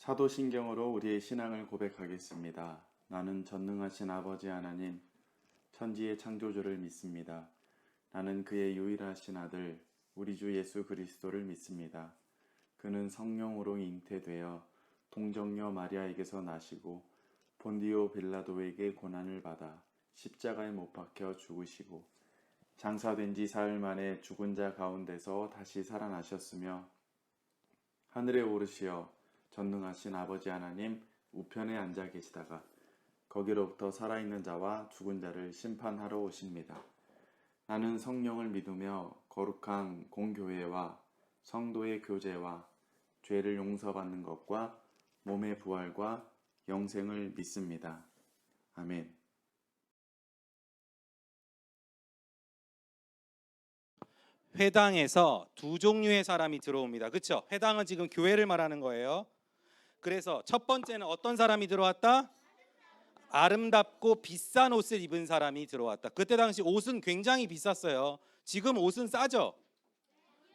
사도신경으로 우리의 신앙을 고백하겠습니다. 나는 전능하신 아버지 하나님, 천지의 창조주를 믿습니다. 나는 그의 유일하신 아들, 우리 주 예수 그리스도를 믿습니다. 그는 성령으로 잉태되어 동정녀 마리아에게서 나시고 본디오 빌라도에게 고난을 받아 십자가에 못 박혀 죽으시고 장사된 지 사흘 만에 죽은 자 가운데서 다시 살아나셨으며 하늘에 오르시어 전능하신 아버지 하나님 우편에 앉아 계시다가 거기로부터 살아있는 자와 죽은 자를 심판하러 오십니다. 나는 성령을 믿으며 거룩한 공교회와 성도의 교제와 죄를 용서받는 것과 몸의 부활과 영생을 믿습니다. 아멘. 회당에서 두 종류의 사람이 들어옵니다. 그렇죠? 회당은 지금 교회를 말하는 거예요. 그래서 첫 번째는 어떤 사람이 들어왔다? 아름답고 비싼 옷을 입은 사람이 들어왔다. 그때 당시 옷은 굉장히 비쌌어요. 지금 옷은 싸죠?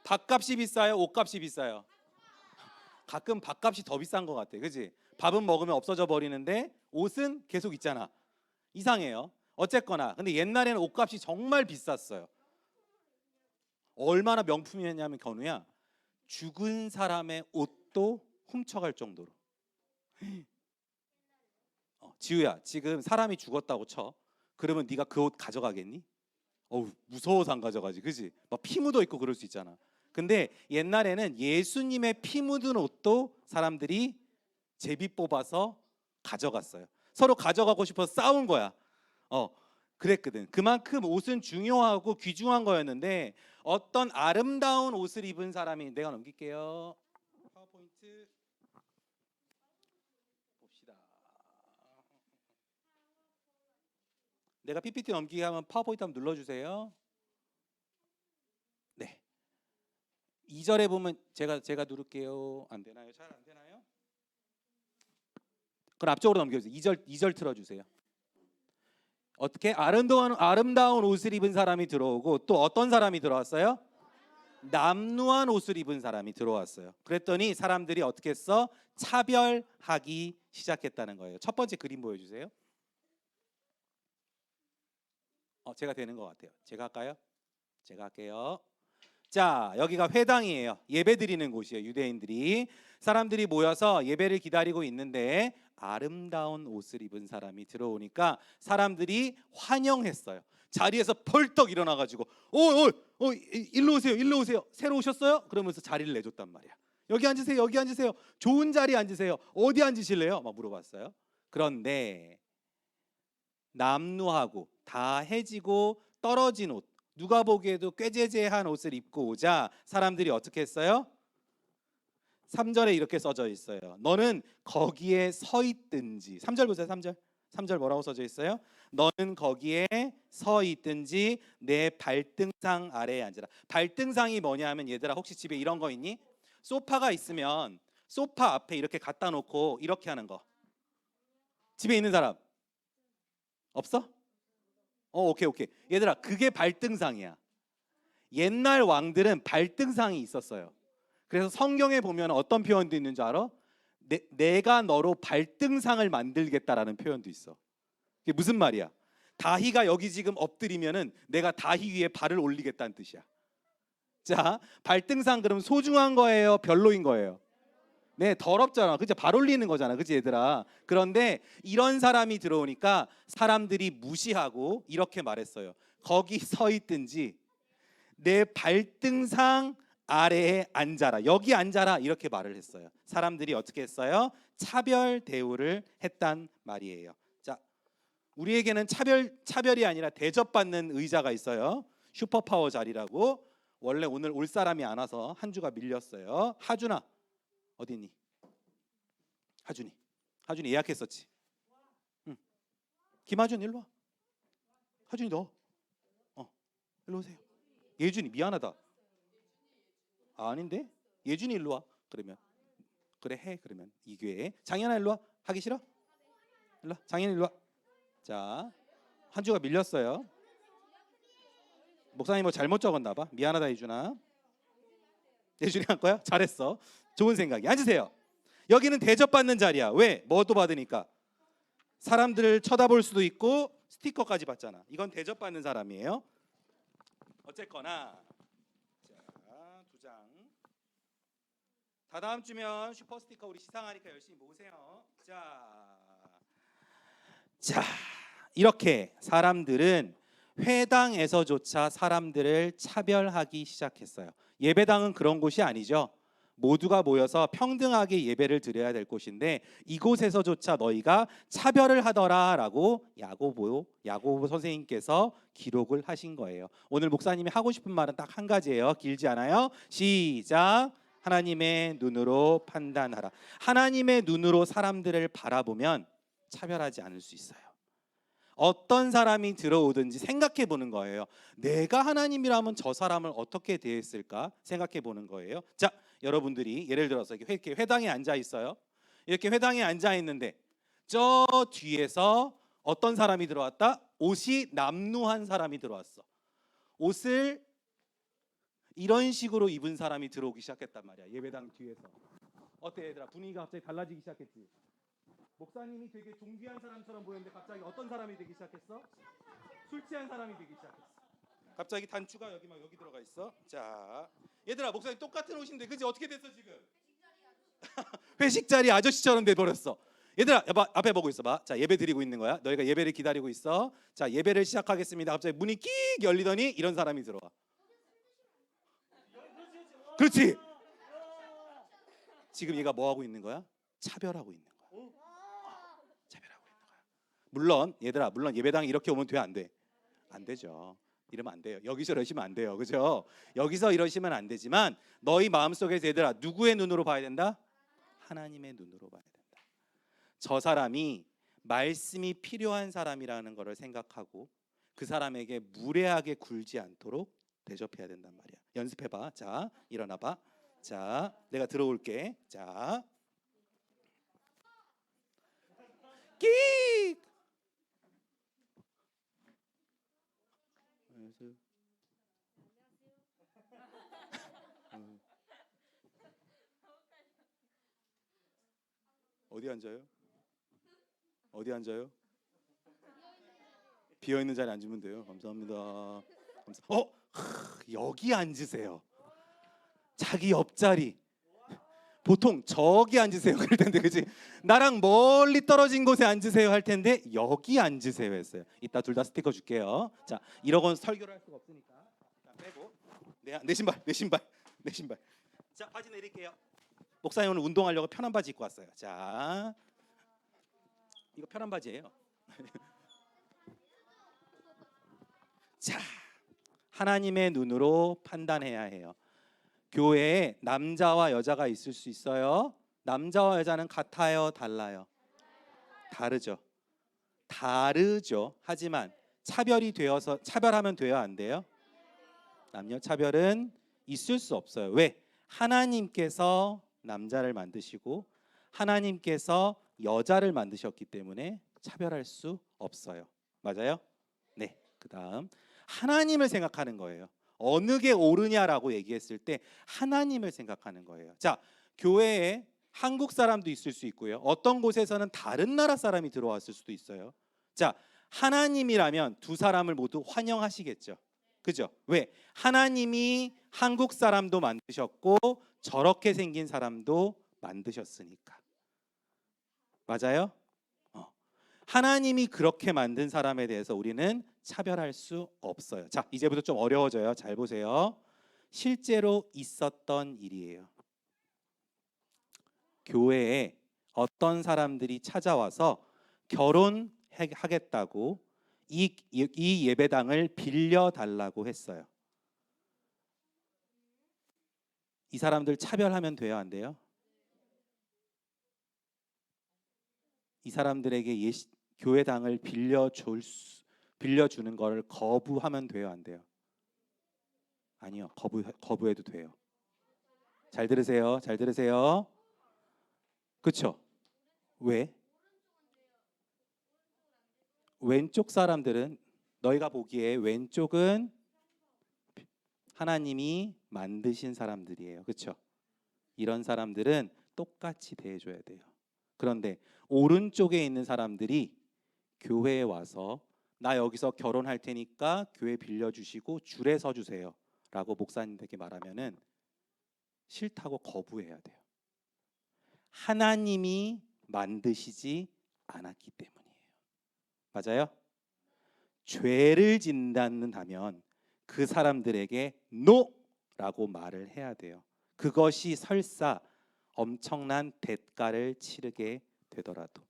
밥값이 비싸요? 옷값이 비싸요? 가끔 밥값이 더 비싼 것 같아. 그치? 밥은 먹으면 없어져 버리는데 옷은 계속 있잖아. 이상해요. 어쨌거나 근데 옛날에는 옷값이 정말 비쌌어요. 얼마나 명품이었냐면 건우야, 죽은 사람의 옷도 훔쳐갈 정도로. 지우야, 지금 사람이 죽었다고 쳐. 그러면 네가 그 옷 가져가겠니? 어우, 무서워서 안 가져가지. 그지? 막 피 묻어 있고 그럴 수 있잖아. 근데 옛날에는 예수님의 피 묻은 옷도 사람들이 제비 뽑아서 가져갔어요. 서로 가져가고 싶어서 싸운 거야. 그랬거든. 그만큼 옷은 중요하고 귀중한 거였는데 어떤 아름다운 옷을 입은 사람이, 내가 넘길게요. 파워포인트 봅시다. 내가 PPT 넘기게 하면 파워포인트 한번 눌러주세요. 네. 2절에 보면 제가 누를게요. 안 되나요? 잘 안 되나요? 그럼 앞쪽으로 넘겨주세요. 2절 틀어주세요. 어떻게 아름다운 옷을 입은 사람이 들어오고 또 어떤 사람이 들어왔어요? 남루한 옷을 입은 사람이 들어왔어요. 그랬더니 사람들이 어떻게 했어? 차별하기 시작했다는 거예요. 첫 번째 그림 보여주세요. 제가 되는 것 같아요. 제가 할까요? 제가 할게요. 자, 여기가 회당이에요. 예배 드리는 곳이에요. 유대인들이, 사람들이 모여서 예배를 기다리고 있는데 아름다운 옷을 입은 사람이 들어오니까 사람들이 환영했어요. 자리에서 펄떡 일어나가지고 일로 오세요. 새로 오셨어요? 그러면서 자리를 내줬단 말이야. 여기 앉으세요. 좋은 자리에 앉으세요. 어디 앉으실래요? 막 물어봤어요. 그런데 남루하고 다 해지고 떨어진 옷, 누가 보기에도 꾀죄죄한 옷을 입고 오자 사람들이 어떻게 했어요? 3절에 이렇게 써져 있어요. 너는 거기에 서 있든지. 3절 보세요. 3절 뭐라고 써져 있어요? 너는 거기에 서 있든지 내 발등상 아래에 앉으라. 발등상이 뭐냐 하면, 얘들아 혹시 집에 이런 거 있니? 소파가 있으면 소파 앞에 이렇게 갖다 놓고 이렇게 하는 거. 집에 있는 사람 없어? 오케이. 얘들아, 그게 발등상이야. 옛날 왕들은 발등상이 있었어요. 그래서 성경에 보면 어떤 표현도 있는 줄 알아? 내가 너로 발등상을 만들겠다라는 표현도 있어. 그게 무슨 말이야? 다희가 여기 지금 엎드리면은 내가 다희 위에 발을 올리겠다는 뜻이야. 자, 발등상 그럼 소중한 거예요? 별로인 거예요? 네, 더럽잖아. 그치? 발 올리는 거잖아. 그치, 얘들아? 그런데 이런 사람이 들어오니까 사람들이 무시하고 이렇게 말했어요. 거기 서 있든지 내 발등상 아래에 앉아라. 여기 앉아라. 이렇게 말을 했어요. 사람들이 어떻게 했어요? 차별 대우를 했단 말이에요. 자, 우리에게는 차별이 아니라 대접받는 의자가 있어요. 슈퍼파워 자리라고. 원래 오늘 올 사람이 안 와서 한 주가 밀렸어요. 하준아 어디 있니? 하준이 예약했었지. 응. 김하준 일로 와. 하준이 너. 일로 오세요. 예준이 미안하다. 아닌데? 예준이 일로 와. 그러면 그래 해. 그러면 이 교회에 장현아 일로 와. 하기 싫어? 일로 와. 장현이 일로 와. 자, 한 주가 밀렸어요. 목사님 뭐 잘못 적었나 봐. 미안하다 예준아. 예준이 할 거야? 잘했어. 좋은 생각이. 앉으세요. 여기는 대접받는 자리야. 왜? 뭐도 받으니까. 사람들을 쳐다볼 수도 있고 스티커까지 받잖아. 이건 대접받는 사람이에요. 어쨌거나 자, 2장. 다 다음 주면 슈퍼 스티커 우리 시상하니까 열심히 모으세요. 자, 이렇게 사람들은 회당에서조차 사람들을 차별하기 시작했어요. 예배당은 그런 곳이 아니죠. 모두가 모여서 평등하게 예배를 드려야 될 곳인데 이곳에서조차 너희가 차별을 하더라라고 야고보 선생님께서 기록을 하신 거예요. 오늘 목사님이 하고 싶은 말은 딱 한 가지예요. 길지 않아요. 시작. 하나님의 눈으로 판단하라. 하나님의 눈으로 사람들을 바라보면 차별하지 않을 수 있어요. 어떤 사람이 들어오든지 생각해 보는 거예요. 내가 하나님이라면 저 사람을 어떻게 대했을까 생각해 보는 거예요. 자, 여러분들이 예를 들어서 이렇게 회당에 앉아 있어요. 이렇게 회당에 앉아 있는데 저 뒤에서 어떤 사람이 들어왔다? 옷이 남루한 사람이 들어왔어. 옷을 이런 식으로 입은 사람이 들어오기 시작했단 말이야. 예배당 뒤에서. 어때 얘들아? 분위기가 갑자기 달라지기 시작했지. 목사님이 되게 존귀한 사람처럼 보였는데 갑자기 어떤 사람이 되기 시작했어? 술 취한 사람이 되기 시작했어. 갑자기 단추가 여기 막 여기 들어가 있어. 자, 얘들아 목사님 똑같은 옷인데 그지? 어떻게 됐어 지금? 회식 자리 아저씨처럼 돼 버렸어. 얘들아 앞에 보고 있어 봐. 자, 예배 드리고 있는 거야. 너희가 예배를 기다리고 있어. 자, 예배를 시작하겠습니다. 갑자기 문이 끽 열리더니 이런 사람이 들어와. 그렇지. 지금 얘가 뭐 하고 있는 거야? 차별하고 있는 거야. 차별하고 있는 거야. 물론 얘들아, 물론 예배당에 이렇게 오면 돼 안 돼? 안 되죠. 이러면 안 돼요. 여기서 이러시면 안 돼요. 그죠? 여기서 이러시면 안 되지만 너희 마음속에서 얘들아 누구의 눈으로 봐야 된다? 하나님의 눈으로 봐야 된다. 저 사람이 말씀이 필요한 사람이라는 것을 생각하고 그 사람에게 무례하게 굴지 않도록 대접해야 된단 말이야. 연습해봐. 자, 일어나봐. 자, 내가 들어올게. 자, 끽. 어디 앉아요? 어디 앉아요? 비어 있는 자리에 앉으면 돼요. 감사합니다. 여기 앉으세요. 자기 옆자리. 보통 저기 앉으세요 그럴 텐데 그지? 나랑 멀리 떨어진 곳에 앉으세요 할 텐데 여기 앉으세요 했어요. 이따 둘 다 스티커 줄게요. 자, 이러고는 설교를 할 수가 없으니까 자, 빼고 내 신발. 자, 바지 내릴게요. 목사님 오늘 운동하려고 편한 바지 입고 왔어요. 자, 이거 편한 바지예요. 자, 하나님의 눈으로 판단해야 해요. 교회에 남자와 여자가 있을 수 있어요. 남자와 여자는 같아요, 달라요? 다르죠. 하지만 차별하면 돼요, 안 돼요? 남녀 차별은 있을 수 없어요. 왜? 하나님께서 남자를 만드시고 하나님께서 여자를 만드셨기 때문에 차별할 수 없어요. 맞아요? 네. 그다음 하나님을 생각하는 거예요. 어느 게 옳으냐라고 얘기했을 때 하나님을 생각하는 거예요. 자, 교회에 한국 사람도 있을 수 있고요. 어떤 곳에서는 다른 나라 사람이 들어왔을 수도 있어요. 자, 하나님이라면 두 사람을 모두 환영하시겠죠. 그죠? 왜? 하나님이 한국 사람도 만드셨고 저렇게 생긴 사람도 만드셨으니까. 맞아요? 하나님이 그렇게 만든 사람에 대해서 우리는 차별할 수 없어요. 자, 이제부터 좀 어려워져요. 잘 보세요. 실제로 있었던 일이에요. 교회에 어떤 사람들이 찾아와서 결혼하겠다고 이 예배당을 빌려달라고 했어요. 이 사람들 차별하면 돼요, 안 돼요? 이 사람들에게 교회당을 빌려주는 걸 거부하면 돼요, 안 돼요? 아니요, 거부해도 돼요. 잘 들으세요. 그렇죠? 왜? 왼쪽 사람들은 너희가 보기에 왼쪽은 하나님이 만드신 사람들이에요. 그렇죠? 이런 사람들은 똑같이 대해줘야 돼요. 그런데 오른쪽에 있는 사람들이 교회에 와서 나 여기서 결혼할 테니까 교회 빌려주시고 줄에 서주세요 라고 목사님에게 말하면은 싫다고 거부해야 돼요. 하나님이 만드시지 않았기 때문이에요. 맞아요? 죄를 짓는다면 그 사람들에게 NO라고 말을 해야 돼요. 그것이 설사 엄청난 대가를 치르게 되더라도.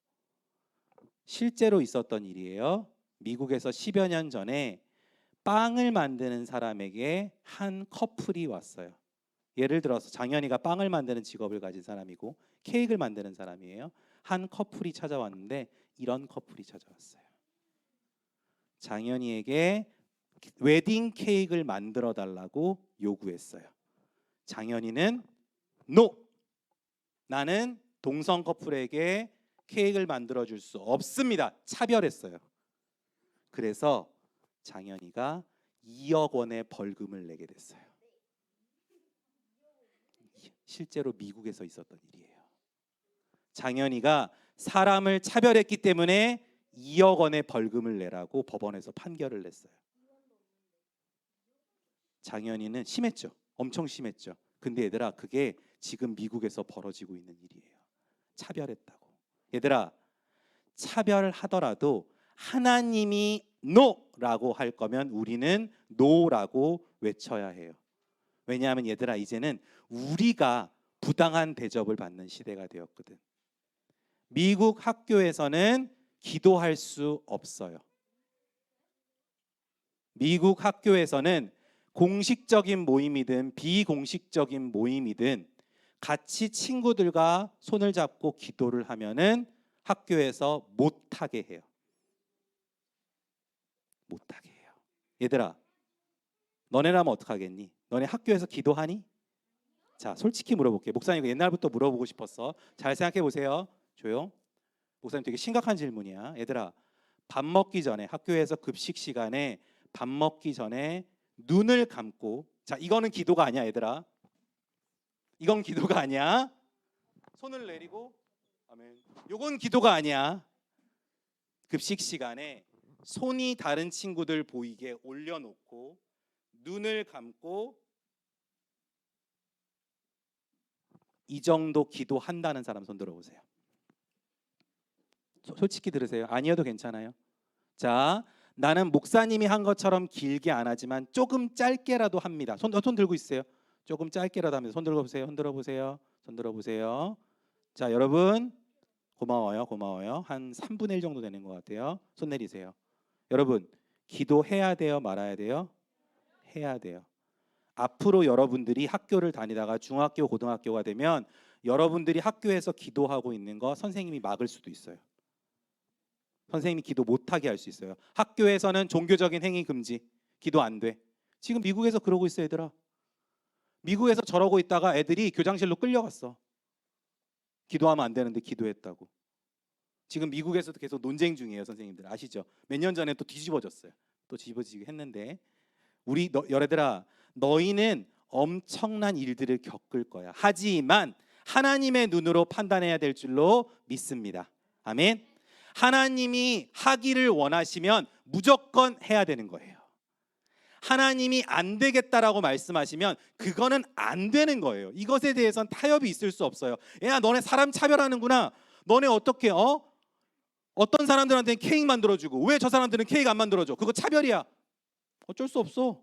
실제로 있었던 일이에요. 미국에서 10여 년 전에 빵을 만드는 사람에게 한 커플이 왔어요. 예를 들어서 장현이가 빵을 만드는 직업을 가진 사람이고 케이크를 만드는 사람이에요. 한 커플이 찾아왔는데 이런 커플이 찾아왔어요. 장현이에게 웨딩 케이크를 만들어 달라고 요구했어요. 장현이는 NO! 나는 동성 커플에게 케이크를 만들어 줄 수 없습니다. 차별했어요. 그래서 장현이가 2억 원의 벌금을 내게 됐어요. 실제로 미국에서 있었던 일이에요. 장현이가 사람을 차별했기 때문에 2억 원의 벌금을 내라고 법원에서 판결을 냈어요. 장현이는 심했죠. 엄청 심했죠. 근데 얘들아, 그게 지금 미국에서 벌어지고 있는 일이에요. 차별했다고. 얘들아, 차별하더라도 하나님이 NO라고 할 거면 우리는 NO라고 외쳐야 해요. 왜냐하면 얘들아, 이제는 우리가 부당한 대접을 받는 시대가 되었거든. 미국 학교에서는 기도할 수 없어요. 미국 학교에서는 공식적인 모임이든 비공식적인 모임이든 같이 친구들과 손을 잡고 기도를 하면은 학교에서 못하게 해요. 못하게 해요. 얘들아, 너네라면 어떡하겠니? 너네 학교에서 기도하니? 자, 솔직히 물어볼게요. 목사님 옛날부터 물어보고 싶었어. 잘 생각해 보세요. 조용. 목사님 되게 심각한 질문이야. 얘들아, 밥 먹기 전에 학교에서 급식 시간에 밥 먹기 전에 눈을 감고, 자, 이거는 기도가 아니야, 얘들아. 이건 기도가 아니야. 손을 내리고, 아멘. 요건 기도가 아니야. 급식 시간에 손이 다른 친구들 보이게 올려놓고 눈을 감고 이 정도 기도한다는 사람 손 들어보세요. 솔직히 들으세요. 아니어도 괜찮아요. 자, 나는 목사님이 한 것처럼 길게 안 하지만 조금 짧게라도 합니다. 손 들고 있어요. 조금 짧게라도 합니다. 손 들어 보세요. 손 들어 보세요. 손 들어 보세요. 자, 여러분 고마워요. 고마워요. 한 3분의 1 정도 되는 것 같아요. 손 내리세요. 여러분, 기도해야 돼요? 말아야 돼요? 해야 돼요. 앞으로 여러분들이 학교를 다니다가 중학교, 고등학교가 되면 여러분들이 학교에서 기도하고 있는 거 선생님이 막을 수도 있어요. 선생님이 기도 못하게 할 수 있어요. 학교에서는 종교적인 행위 금지, 기도 안 돼. 지금 미국에서 그러고 있어요, 얘들아. 미국에서 저러고 있다가 애들이 교장실로 끌려갔어. 기도하면 안 되는데 기도했다고. 지금 미국에서도 계속 논쟁 중이에요, 선생님들 아시죠? 몇 년 전에 또 뒤집어졌어요. 또 뒤집어지게 했는데 우리 여러들아, 너희는 엄청난 일들을 겪을 거야. 하지만 하나님의 눈으로 판단해야 될 줄로 믿습니다. 아멘. 하나님이 하기를 원하시면 무조건 해야 되는 거예요. 하나님이 안 되겠다라고 말씀하시면 그거는 안 되는 거예요. 이것에 대해서는 타협이 있을 수 없어요. 야, 너네 사람 차별하는구나. 너네 어떻게 어떤 사람들한테는 케이크 만들어주고 왜 저 사람들은 케이크 안 만들어줘? 그거 차별이야. 어쩔 수 없어.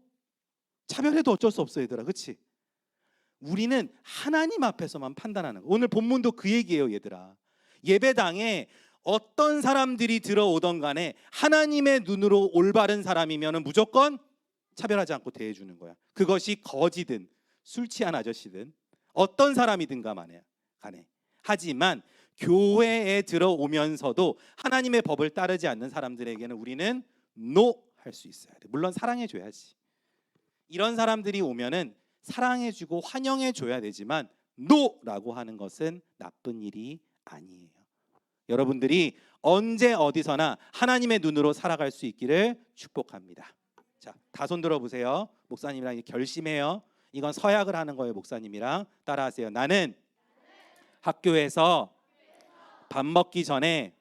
차별해도 어쩔 수 없어, 얘들아. 그렇지? 우리는 하나님 앞에서만 판단하는 거. 오늘 본문도 그 얘기예요, 얘들아. 예배당에 어떤 사람들이 들어오던 간에 하나님의 눈으로 올바른 사람이면 무조건 차별하지 않고 대해주는 거야. 그것이 거지든 술 취한 아저씨든 어떤 사람이든 간에. 하지만 교회에 들어오면서도 하나님의 법을 따르지 않는 사람들에게는 우리는 NO 할 수 있어야 돼. 물론 사랑해줘야지. 이런 사람들이 오면은 사랑해주고 환영해줘야 되지만 NO라고 하는 것은 나쁜 일이 아니에요. 여러분들이 언제 어디서나 하나님의 눈으로 살아갈 수 있기를 축복합니다. 자, 다 손 들어보세요. 목사님이랑 결심해요. 이건 서약을 하는 거예요. 목사님이랑 따라하세요. 나는 학교에서 밥 먹기 전에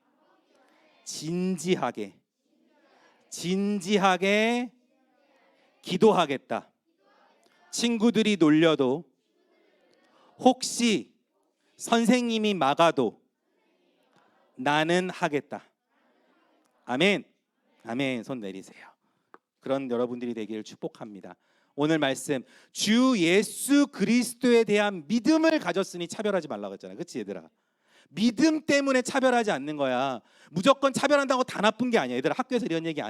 진지하게 기도하겠다. 친구들이 놀려도 혹시 선생님이 막아도 나는 하겠다. 아멘. 아멘. 손 내리세요. 그런 여러분들이 되기를 축복합니다. 오늘 말씀, 주 예수 그리스도에 대한 믿음을 가졌으니 차별하지 말라고 했잖아요. 그렇지 얘들아? 믿음 때문에 차별하지 않는 거야. 무조건 차별한다고 다 나쁜 게 아니야. 얘들아, 학교에서 이런 얘기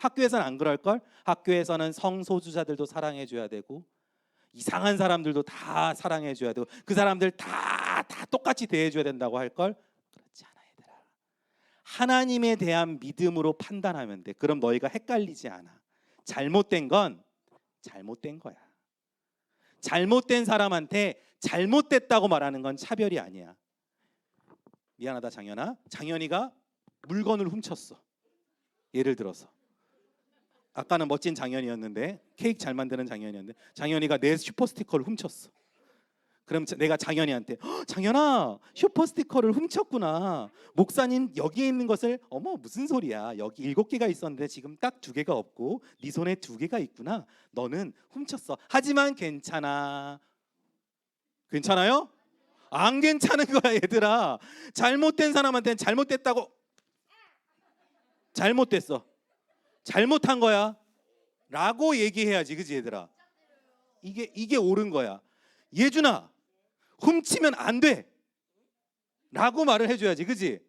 학교에서는 안 그럴 걸? 학교에서는 성소수자들도 사랑해 줘야 되고 이상한 사람들도 다 사랑해 줘야 되고 그 사람들 다 똑같이 대해 줘야 된다고 할 걸? 그렇지 않아, 얘들아. 하나님에 대한 믿음으로 판단하면 돼. 그럼 너희가 헷갈리지 않아. 잘못된 건 잘못된 거야. 잘못된 사람한테 잘못됐다고 말하는 건 차별이 아니야. 미안하다 장현아. 장현이가 물건을 훔쳤어. 예를 들어서 아까는 멋진 장현이었는데 케이크 잘 만드는 장현이었는데 장현이가 내 슈퍼 스티커를 훔쳤어. 그럼 내가 장현이한테 장현아 슈퍼 스티커를 훔쳤구나. 목사님 여기에 있는 것을 어머 무슨 소리야. 여기 7개가 있었는데 지금 딱 2개가 없고 네 손에 2개가 있구나. 너는 훔쳤어. 하지만 괜찮아. 괜찮아요? 안 괜찮은 거야 얘들아. 잘못된 사람한테는 잘못됐다고 잘못됐어. 잘못한 거야 라고 얘기해야지. 그치 얘들아? 이게 옳은 거야. 예준아 훔치면 안 돼 라고 말을 해줘야지. 그치?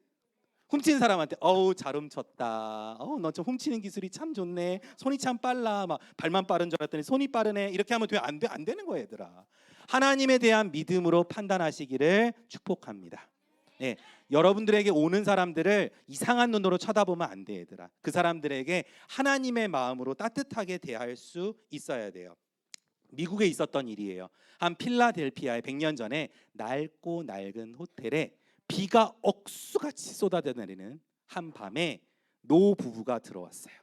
훔친 사람한테 어우 잘 훔쳤다. 너 좀 훔치는 기술이 참 좋네. 손이 참 빨라. 막 발만 빠른 줄 알았더니 손이 빠르네. 이렇게 하면 안 돼? 안 되는 거야 얘들아. 하나님에 대한 믿음으로 판단하시기를 축복합니다. 네, 여러분들에게 오는 사람들을 이상한 눈으로 쳐다보면 안 돼 얘들아. 그 사람들에게 하나님의 마음으로 따뜻하게 대할 수 있어야 돼요. 미국에 있었던 일이에요. 한 필라델피아에 100년 전에 낡고 낡은 호텔에 비가 억수같이 쏟아내리는 한 밤에 노 부부가 들어왔어요.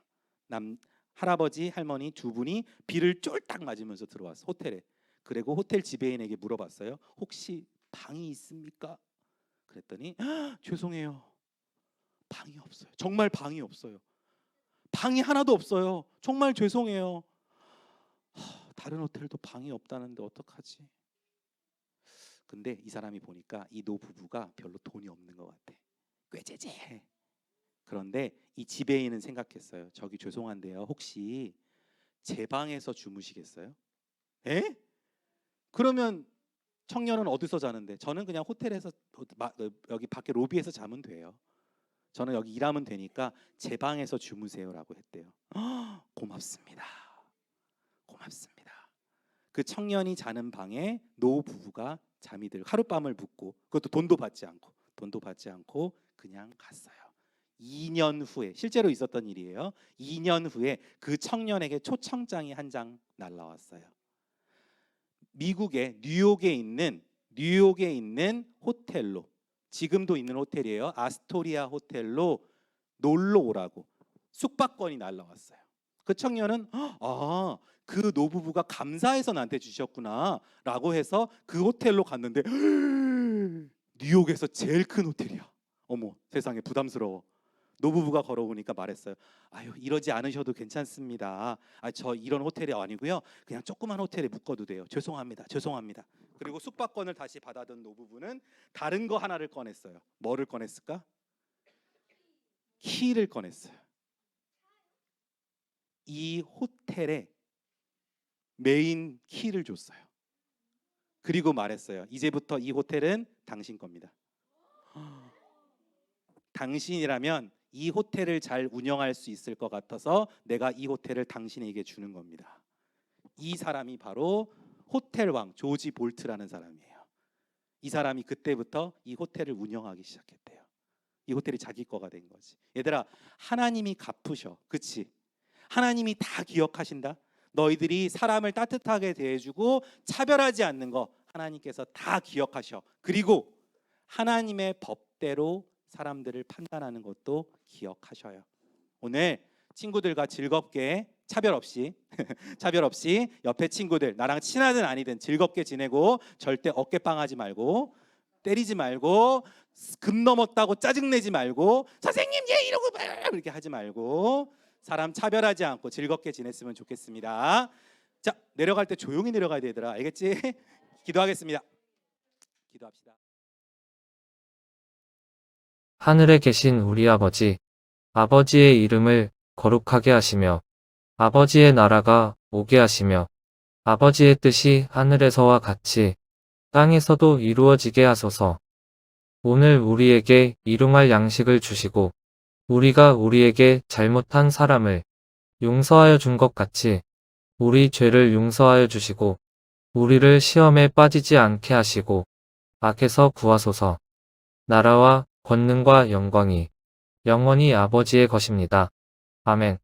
할아버지 할머니 2분이 비를 쫄딱 맞으면서 들어왔어 호텔에. 그리고 호텔 지배인에게 물어봤어요. 혹시 방이 있습니까? 그랬더니 죄송해요. 방이 없어요. 정말 방이 없어요. 방이 하나도 없어요. 정말 죄송해요. 다른 호텔도 방이 없다는데 어떡하지? 근데 이 사람이 보니까 이 노부부가 별로 돈이 없는 것 같아. 꾀죄죄해. 그런데 이 지배인은 생각했어요. 저기 죄송한데요. 혹시 제 방에서 주무시겠어요? 에? 그러면 청년은 어디서 자는데? 저는 그냥 호텔에서 여기 밖에 로비에서 자면 돼요. 저는 여기 일하면 되니까 제 방에서 주무세요라고 했대요. 고맙습니다. 고맙습니다. 그 청년이 자는 방에 노 부부가 잠이 들고 하룻밤을 묵고 그것도 돈도 받지 않고 그냥 갔어요. 2년 후에 실제로 있었던 일이에요. 2년 후에 그 청년에게 초청장이 한 장 날라왔어요. 미국의 뉴욕에 있는 호텔로 지금도 있는 호텔이에요. 아스토리아 호텔로 놀러 오라고 숙박권이 날라왔어요. 그 청년은 그 노부부가 감사해서 나한테 주셨구나 라고 해서 그 호텔로 갔는데 뉴욕에서 제일 큰 호텔이야. 어머 세상에 부담스러워. 노부부가 걸어오니까 말했어요. 아유 이러지 않으셔도 괜찮습니다. 저 이런 호텔이 아니고요. 그냥 조그만 호텔에 묵어도 돼요. 죄송합니다. 그리고 숙박권을 다시 받아든 노부부는 다른 거 하나를 꺼냈어요. 뭐를 꺼냈을까? 키를 꺼냈어요. 이 호텔의 메인 키를 줬어요. 그리고 말했어요. 이제부터 이 호텔은 당신 겁니다. 당신이라면 이 호텔을 잘 운영할 수 있을 것 같아서 내가 이 호텔을 당신에게 주는 겁니다. 이 사람이 바로 호텔왕 조지 볼트라는 사람이에요. 이 사람이 그때부터 이 호텔을 운영하기 시작했대요. 이 호텔이 자기 거가 된 거지. 얘들아 하나님이 갚으셔. 그치? 하나님이 다 기억하신다. 너희들이 사람을 따뜻하게 대해주고 차별하지 않는 거 하나님께서 다 기억하셔. 그리고 하나님의 법대로 사람들을 판단하는 것도 기억하셔요. 오늘 친구들과 즐겁게 차별 없이 옆에 친구들 나랑 친하든 아니든 즐겁게 지내고 절대 어깨빵하지 말고 때리지 말고 금 넘었다고 짜증내지 말고 선생님 얘 이러고 이렇게 하지 말고 사람 차별하지 않고 즐겁게 지냈으면 좋겠습니다. 자, 내려갈 때 조용히 내려가야 되더라. 알겠지? 기도하겠습니다. 기도합시다. 하늘에 계신 우리 아버지, 아버지의 이름을 거룩하게 하시며 아버지의 나라가 오게 하시며 아버지의 뜻이 하늘에서와 같이 땅에서도 이루어지게 하소서. 오늘 우리에게 일용할 양식을 주시고 우리가 우리에게 잘못한 사람을 용서하여 준 것 같이 우리 죄를 용서하여 주시고 우리를 시험에 빠지지 않게 하시고 악에서 구하소서. 나라와 권능과 영광이 영원히 아버지의 것입니다. 아멘.